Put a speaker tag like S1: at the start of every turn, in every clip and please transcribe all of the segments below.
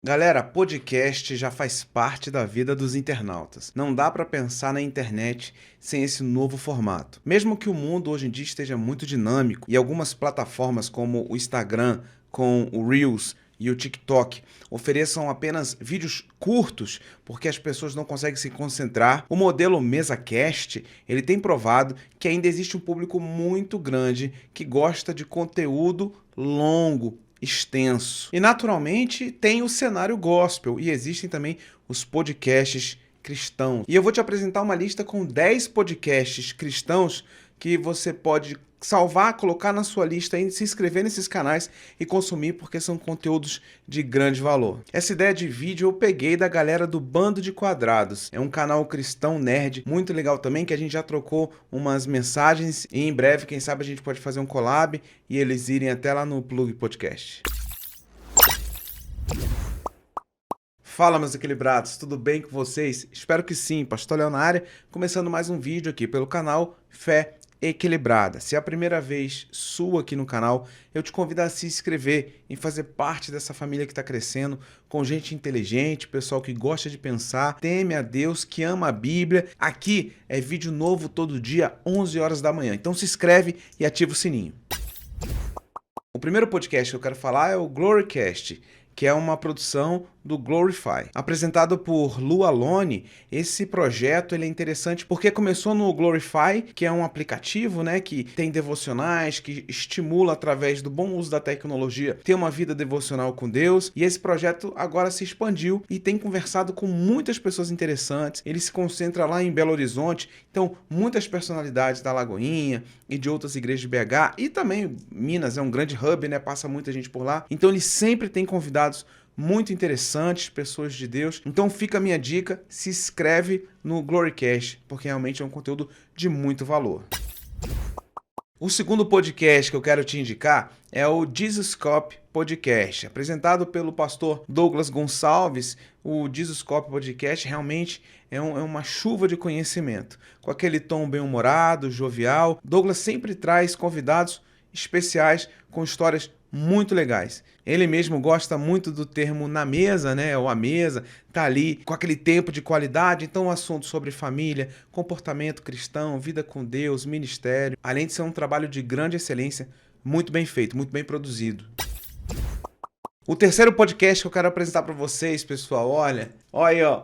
S1: Galera, podcast já faz parte da vida dos internautas. Não dá para pensar na internet sem esse novo formato. Mesmo que o mundo hoje em dia esteja muito dinâmico e algumas plataformas como o Instagram, com o Reels e o TikTok ofereçam apenas vídeos curtos porque as pessoas não conseguem se concentrar, o modelo MesaCast, ele tem provado que ainda existe um público muito grande que gosta de conteúdo longo, extenso. E naturalmente tem o cenário gospel e existem também os podcasts cristãos. E eu vou te apresentar uma lista com 10 podcasts cristãos que você pode salvar, colocar na sua lista e se inscrever nesses canais e consumir porque são conteúdos de grande valor. Essa ideia de vídeo eu peguei da galera do Bando de Quadrados. É um canal cristão nerd muito legal também, que a gente já trocou umas mensagens e em breve, quem sabe, a gente pode fazer um collab e eles irem até lá no Plug Podcast. Fala, meus equilibrados, tudo bem com vocês? Espero que sim, Pastor Léo na área, começando mais um vídeo aqui pelo canal Fé Equilibrada. Se é a primeira vez sua aqui no canal, eu te convido a se inscrever e fazer parte dessa família que está crescendo, com gente inteligente, pessoal que gosta de pensar, teme a Deus, que ama a Bíblia. Aqui é vídeo novo todo dia, 11 horas da manhã. Então se inscreve e ativa o sininho. O primeiro podcast que eu quero falar é o Glorycast, que é uma produção do Glorify. Apresentado por Lu Alone, esse projeto ele é interessante porque começou no Glorify, que é um aplicativo, né, que tem devocionais, que estimula através do bom uso da tecnologia ter uma vida devocional com Deus, e esse projeto agora se expandiu e tem conversado com muitas pessoas interessantes. Ele se concentra lá em Belo Horizonte, então muitas personalidades da Lagoinha e de outras igrejas de BH, e também Minas é um grande hub, né, passa muita gente por lá, então ele sempre tem convidados muito interessantes, pessoas de Deus. Então fica a minha dica, se inscreve no Glorycast, porque realmente é um conteúdo de muito valor. O segundo podcast que eu quero te indicar é o Jesuscope Podcast, apresentado pelo pastor Douglas Gonçalves. O Jesuscope Podcast realmente é uma chuva de conhecimento, com aquele tom bem-humorado, jovial. Douglas sempre traz convidados especiais com histórias muito legais. Ele mesmo gosta muito do termo na mesa, né? Ou a mesa, tá ali com aquele tempo de qualidade. Então, um assunto sobre família, comportamento cristão, vida com Deus, ministério. Além de ser um trabalho de grande excelência, muito bem feito, muito bem produzido. O terceiro podcast que eu quero apresentar para vocês, pessoal, olha aí, ó.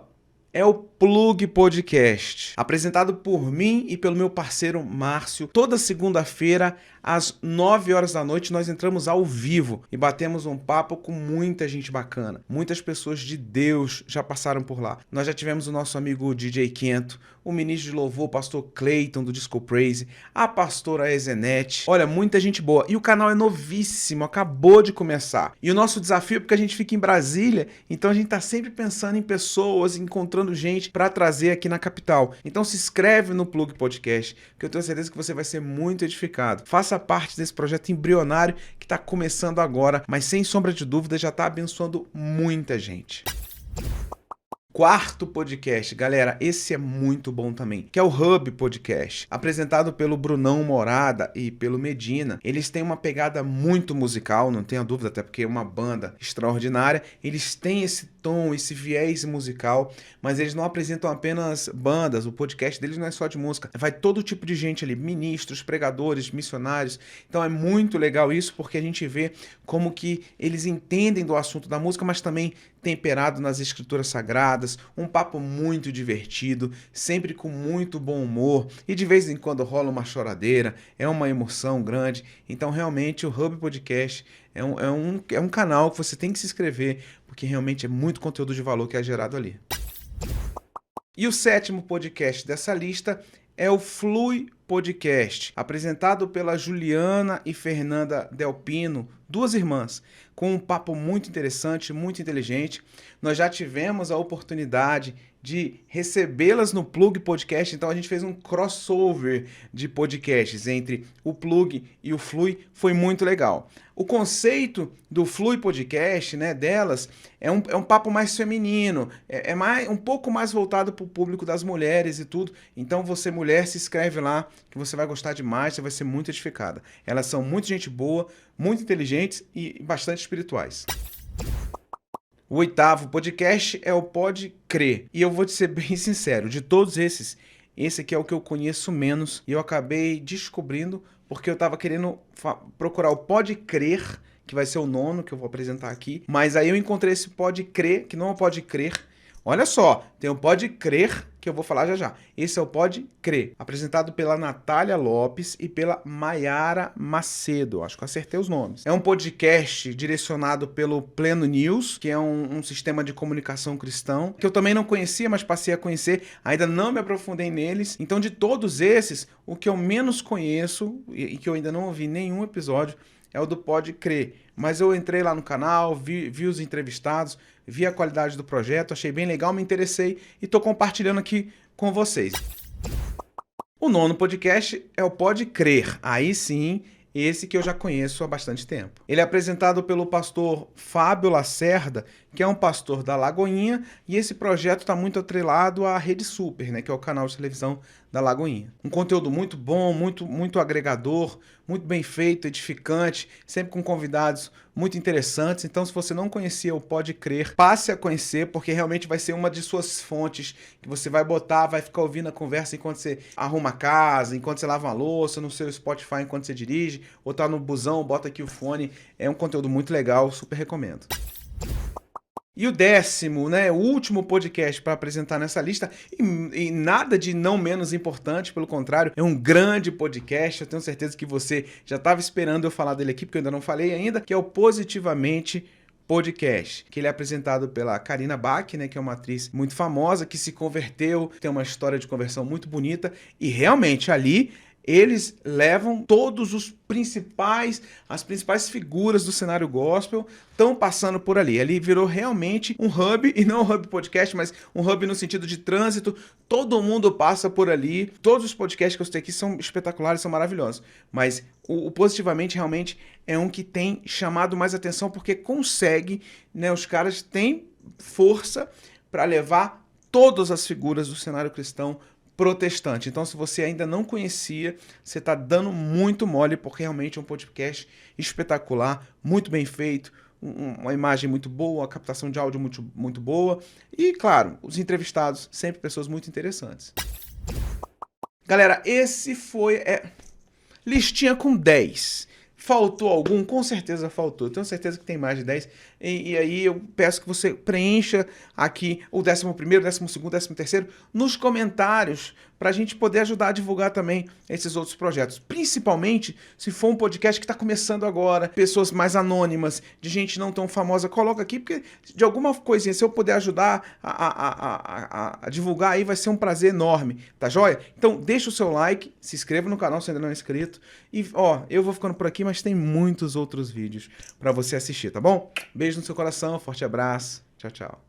S1: É o Plug Podcast, apresentado por mim e pelo meu parceiro Márcio. Toda segunda-feira, às 9 horas da noite, nós entramos ao vivo e batemos um papo com muita gente bacana. Muitas pessoas de Deus já passaram por lá. Nós já tivemos o nosso amigo DJ Quento, o ministro de louvor, o pastor Clayton, do Disco Praise, a pastora Ezenete. Olha, muita gente boa. E o canal é novíssimo, acabou de começar. E o nosso desafio é porque a gente fica em Brasília, então a gente tá sempre pensando em pessoas, encontrando gente para trazer aqui na capital. Então se inscreve no Plug Podcast, que eu tenho certeza que você vai ser muito edificado. Faça parte desse projeto embrionário que está começando agora, mas sem sombra de dúvida já está abençoando muita gente. Quarto podcast, galera, esse é muito bom também, que é o Hub Podcast, apresentado pelo Brunão Morada e pelo Medina. Eles têm uma pegada muito musical, não tenha dúvida, até porque é uma banda extraordinária. Eles têm esse tom, esse viés musical, mas eles não apresentam apenas bandas. O podcast deles não é só de música, vai todo tipo de gente ali, ministros, pregadores, missionários. Então é muito legal isso, porque a gente vê como que eles entendem do assunto da música, mas também temperado nas escrituras sagradas, um papo muito divertido, sempre com muito bom humor, e de vez em quando rola uma choradeira, é uma emoção grande. Então realmente o Hub Podcast é um canal que você tem que se inscrever, porque realmente é muito conteúdo de valor que é gerado ali. E o sétimo podcast dessa lista é o Flui Podcast, apresentado pela Juliana e Fernanda Delpino, duas irmãs, com um papo muito interessante, muito inteligente. Nós já tivemos a oportunidade de recebê-las no Plug Podcast, então a gente fez um crossover de podcasts entre o Plug e o Flui, foi muito legal. O conceito do Flui Podcast, né, delas, é um papo mais feminino, um pouco mais voltado para o público das mulheres e tudo. Então você, mulher, se inscreve lá, que você vai gostar demais, você vai ser muito edificada. Elas são muito gente boa, muito inteligentes e bastante espirituais. O oitavo podcast é o Pode Crer. E eu vou te ser bem sincero, de todos esses, esse aqui é o que eu conheço menos e eu acabei descobrindo porque eu estava querendo procurar o Pode Crer, que vai ser o nono que eu vou apresentar aqui, mas aí eu encontrei esse Pode Crer, que não é o Pode Crer. Olha só, tem o Pode Crer, que eu vou falar já já. Esse é o Pode Crer, apresentado pela Natália Lopes e pela Maiara Macedo. Acho que eu acertei os nomes. É um podcast direcionado pelo Pleno News, que é um sistema de comunicação cristão, que eu também não conhecia, mas passei a conhecer. Ainda não me aprofundei neles. Então, de todos esses, o que eu menos conheço e que eu ainda não ouvi nenhum episódio é o do Pode Crer. Mas eu entrei lá no canal, vi os entrevistados, vi a qualidade do projeto, achei bem legal, me interessei e estou compartilhando aqui com vocês. O nono podcast é o Pode Crer. Aí sim, esse que eu já conheço há bastante tempo. Ele é apresentado pelo pastor Fábio Lacerda, que é um pastor da Lagoinha, e esse projeto está muito atrelado à Rede Super, né, que é o canal de televisão da Lagoinha. Um conteúdo muito bom, muito agregador, muito bem feito, edificante, sempre com convidados muito interessantes. Então, se você não conhecia o Pode Crer, passe a conhecer, porque realmente vai ser uma de suas fontes que você vai botar, vai ficar ouvindo a conversa enquanto você arruma a casa, enquanto você lava uma louça, no seu Spotify enquanto você dirige, ou tá no busão, bota aqui o fone. É um conteúdo muito legal, super recomendo. E o décimo, né, o último podcast para apresentar nessa lista, e nada de não menos importante, pelo contrário, é um grande podcast, eu tenho certeza que você já estava esperando eu falar dele aqui, porque eu ainda não falei ainda, que é o Positivamente Podcast, que ele é apresentado pela Karina Bach, né, que é uma atriz muito famosa, que se converteu, tem uma história de conversão muito bonita, e realmente ali eles levam todos as principais figuras do cenário gospel estão passando por ali. Ali virou realmente um hub, e não um hub podcast, mas um hub no sentido de trânsito. Todo mundo passa por ali. Todos os podcasts que eu citei aqui são espetaculares, são maravilhosos. Mas o Positivamente realmente é um que tem chamado mais atenção porque consegue, né, os caras têm força para levar todas as figuras do cenário cristão protestante. Então, se você ainda não conhecia, você está dando muito mole, porque realmente é um podcast espetacular, muito bem feito, uma imagem muito boa, a captação de áudio muito boa e, claro, os entrevistados, sempre pessoas muito interessantes. Galera, esse foi... listinha com 10. Faltou algum? Com certeza faltou. Tenho certeza que tem mais de 10. E aí eu peço que você preencha aqui o 11º, 12º, 13º nos comentários para a gente poder ajudar a divulgar também esses outros projetos. Principalmente se for um podcast que está começando agora, pessoas mais anônimas, de gente não tão famosa, coloca aqui, porque de alguma coisinha, se eu puder ajudar a divulgar aí, vai ser um prazer enorme, tá joia? Então deixa o seu like, se inscreva no canal se ainda não é inscrito. E ó, eu vou ficando por aqui, mas tem muitos outros vídeos para você assistir, tá bom? Beijo no seu coração, forte abraço, tchau, tchau.